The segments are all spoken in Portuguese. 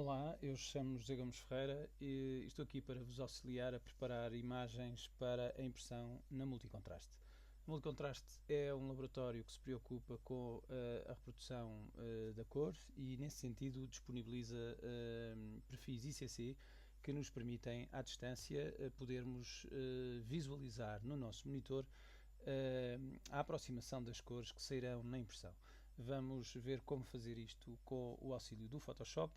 Olá, eu chamo-me José Gomes Ferreira e estou aqui para vos auxiliar a preparar imagens para a impressão na Multicontraste. A Multicontraste é um laboratório que se preocupa com a reprodução da cor e, nesse sentido, disponibiliza perfis ICC que nos permitem, à distância, podermos visualizar no nosso monitor a aproximação das cores que sairão na impressão. Vamos ver como fazer isto com o auxílio do Photoshop.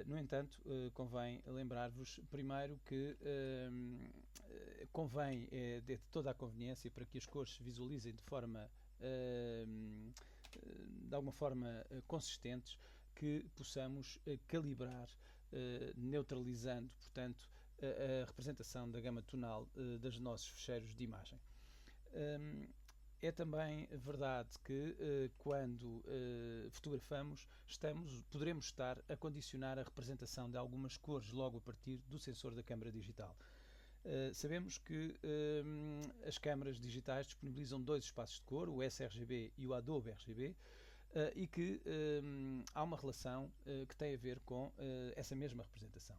No entanto, convém lembrar-vos primeiro que convém, de toda a conveniência, para que as cores se visualizem de forma de alguma forma consistentes, que possamos calibrar, neutralizando, portanto, a representação da gama tonal dos nossos ficheiros de imagem. É também verdade que quando fotografamos poderemos estar a condicionar a representação de algumas cores logo a partir do sensor da câmara digital. Sabemos que as câmaras digitais disponibilizam dois espaços de cor, o sRGB e o Adobe RGB, e que há uma relação que tem a ver com essa mesma representação.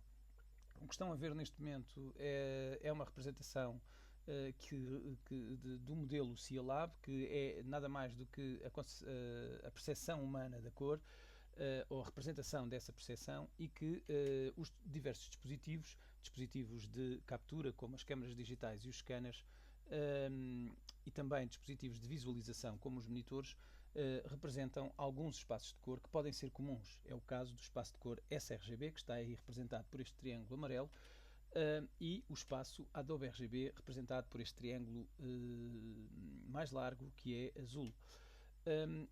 O que estão a ver neste momento é uma representação do modelo Cialab, que é nada mais do que a percepção humana da cor, ou a representação dessa percepção, e que os diversos dispositivos de captura, como as câmaras digitais e os scanners, e também dispositivos de visualização, como os monitores, representam alguns espaços de cor que podem ser comuns. É o caso do espaço de cor sRGB, que está aí representado por este triângulo amarelo, e o espaço Adobe RGB, representado por este triângulo mais largo, que é azul.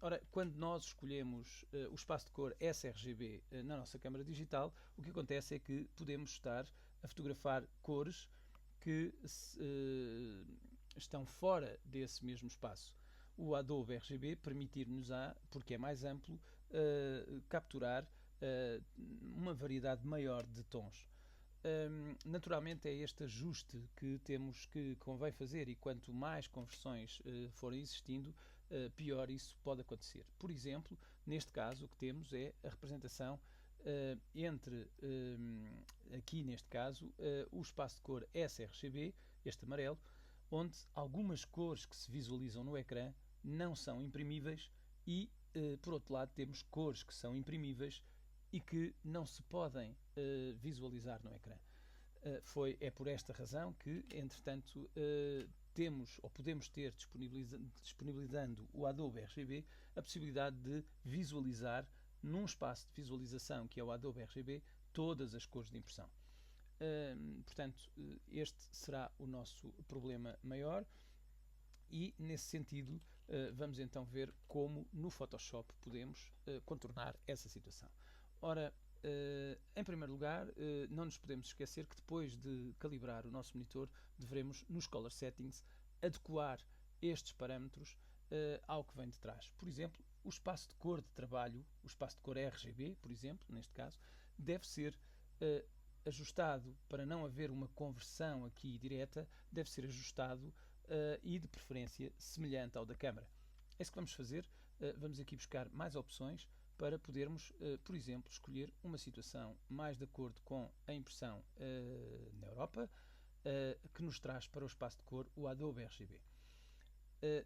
Ora, quando nós escolhemos o espaço de cor sRGB na nossa câmara digital, o que acontece é que podemos estar a fotografar cores que estão fora desse mesmo espaço. O Adobe RGB permitir-nos, porque é mais amplo, capturar uma variedade maior de tons. Naturalmente é este ajuste que convém fazer, e quanto mais conversões forem existindo, pior isso pode acontecer. Por exemplo, neste caso o que temos é a representação entre, aqui neste caso, o espaço de cor sRGB, este amarelo, onde algumas cores que se visualizam no ecrã não são imprimíveis e, por outro lado, temos cores que são imprimíveis e que não se podem visualizar no ecrã. É por esta razão que, entretanto, temos ou podemos ter, disponibilizando o Adobe RGB, a possibilidade de visualizar num espaço de visualização que é o Adobe RGB todas as cores de impressão. Portanto, este será o nosso problema maior. E, nesse sentido, vamos então ver como no Photoshop podemos contornar essa situação. Ora, em primeiro lugar, não nos podemos esquecer que depois de calibrar o nosso monitor, devemos, nos Color Settings, adequar estes parâmetros ao que vem de trás. Por exemplo, o espaço de cor de trabalho, o espaço de cor RGB, por exemplo, neste caso, deve ser ajustado para não haver uma conversão aqui direta, deve ser ajustado e de preferência semelhante ao da câmara. É isso que vamos fazer. Vamos aqui buscar mais opções para podermos, por exemplo, escolher uma situação mais de acordo com a impressão na Europa, que nos traz para o espaço de cor o Adobe RGB.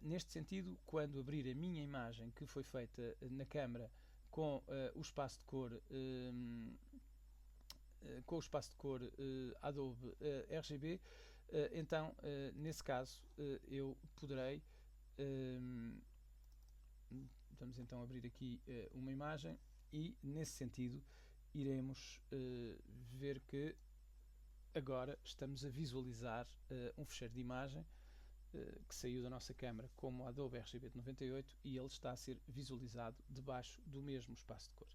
Neste sentido, quando abrir a minha imagem que foi feita na câmara com o espaço de cor Adobe RGB, então, nesse caso, eu poderei vamos então abrir aqui uma imagem e, nesse sentido, iremos ver que agora estamos a visualizar um ficheiro de imagem que saiu da nossa câmara como Adobe RGB de 98, e ele está a ser visualizado debaixo do mesmo espaço de cor.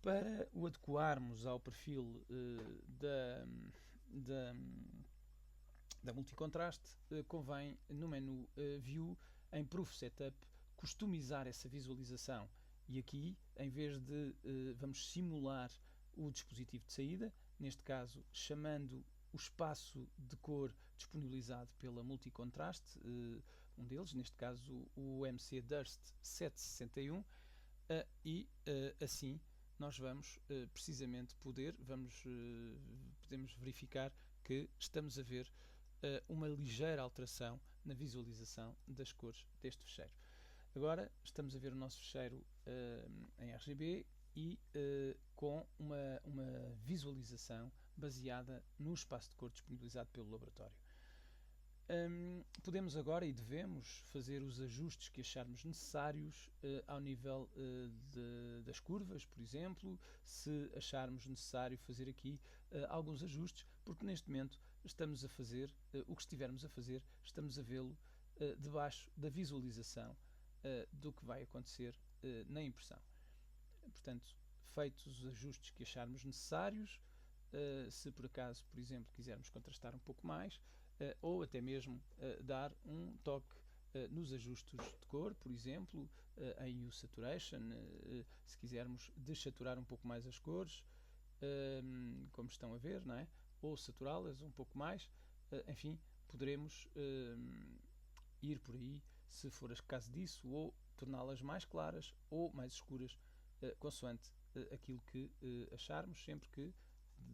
Para o adequarmos ao perfil da Multicontraste, convém, no menu View, em Proof Setup, customizar essa visualização. E aqui, em vez de vamos simular o dispositivo de saída, neste caso chamando o espaço de cor disponibilizado pela Multicontraste, um deles, neste caso o MC Durst 761, e assim nós vamos precisamente podemos verificar que estamos a ver uma ligeira alteração na visualização das cores deste fecheiro. Agora estamos a ver o nosso fecheiro em RGB e com uma visualização baseada no espaço de cor disponibilizado pelo laboratório. Podemos agora e devemos fazer os ajustes que acharmos necessários ao nível das curvas, por exemplo, se acharmos necessário fazer aqui alguns ajustes, porque neste momento estamos a fazer o que estivermos a fazer, estamos a vê-lo debaixo da visualização do que vai acontecer na impressão. Portanto, feitos os ajustes que acharmos necessários, se por acaso, por exemplo, quisermos contrastar um pouco mais, ou até mesmo dar um toque nos ajustes de cor, por exemplo, em Hue Saturation, se quisermos desaturar um pouco mais as cores, como estão a ver, não é? Ou saturá-las um pouco mais, enfim, poderemos ir por aí, se for o caso disso, ou torná-las mais claras ou mais escuras, consoante aquilo que acharmos,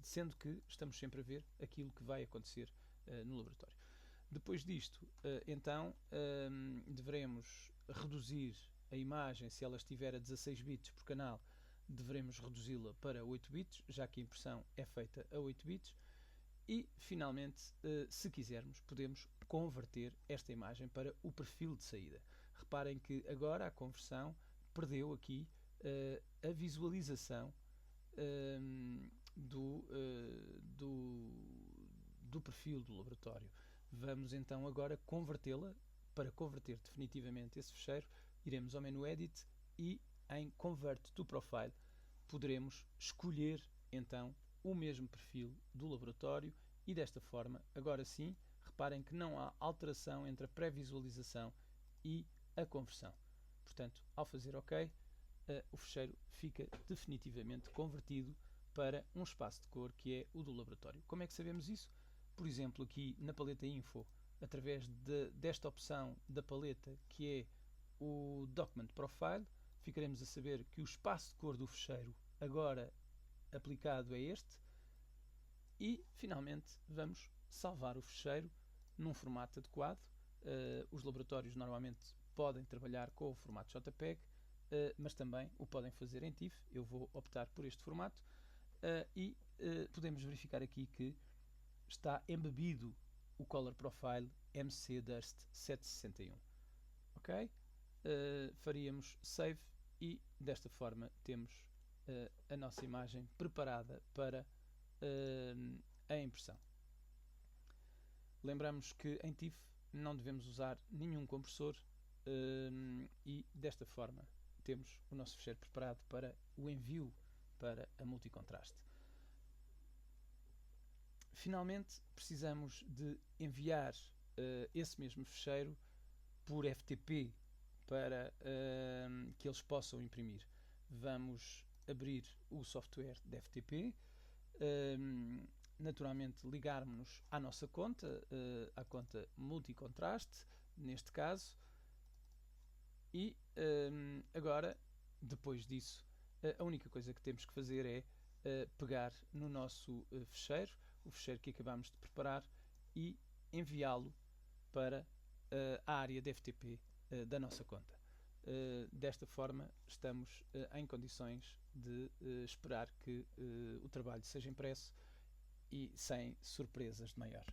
sendo que estamos sempre a ver aquilo que vai acontecer no laboratório. Depois disto, então, deveremos reduzir a imagem, se ela estiver a 16 bits por canal, deveremos reduzi-la para 8 bits, já que a impressão é feita a 8 bits, e, finalmente, se quisermos, podemos converter esta imagem para o perfil de saída. Reparem que agora a conversão perdeu aqui a visualização do perfil do laboratório. Vamos então agora convertê-la. Para converter definitivamente esse fecheiro, iremos ao menu Edit e em Convert to Profile poderemos escolher então o mesmo perfil do laboratório e desta forma, agora sim, reparem que não há alteração entre a pré-visualização e a conversão. Portanto, ao fazer OK, o fecheiro fica definitivamente convertido para um espaço de cor que é o do laboratório. Como é que sabemos isso? Por exemplo, aqui na paleta Info, através desta opção da paleta que é o Document Profile, ficaremos a saber que o espaço de cor do fecheiro agora aplicado é este e, finalmente, vamos salvar o fecheiro num formato adequado. Os laboratórios normalmente podem trabalhar com o formato JPEG, mas também o podem fazer em TIFF. Eu vou optar por este formato e podemos verificar aqui que está embebido o Color Profile MC Dust 761. Ok? Faríamos Save e desta forma temos a nossa imagem preparada para a impressão. Lembramos que em TIFF não devemos usar nenhum compressor e desta forma temos o nosso fecheiro preparado para o envio para a multicontraste. Finalmente, precisamos de enviar esse mesmo fecheiro por FTP para que eles possam imprimir. Vamos abrir o software de FTP, naturalmente ligarmos-nos à nossa conta, à conta multicontraste, neste caso, e agora, depois disso, a única coisa que temos que fazer é pegar no nosso fecheiro, o fecheiro que acabamos de preparar, e enviá-lo para a área de FTP da nossa conta. Desta forma, estamos em condições de esperar que o trabalho seja impresso e sem surpresas de maior.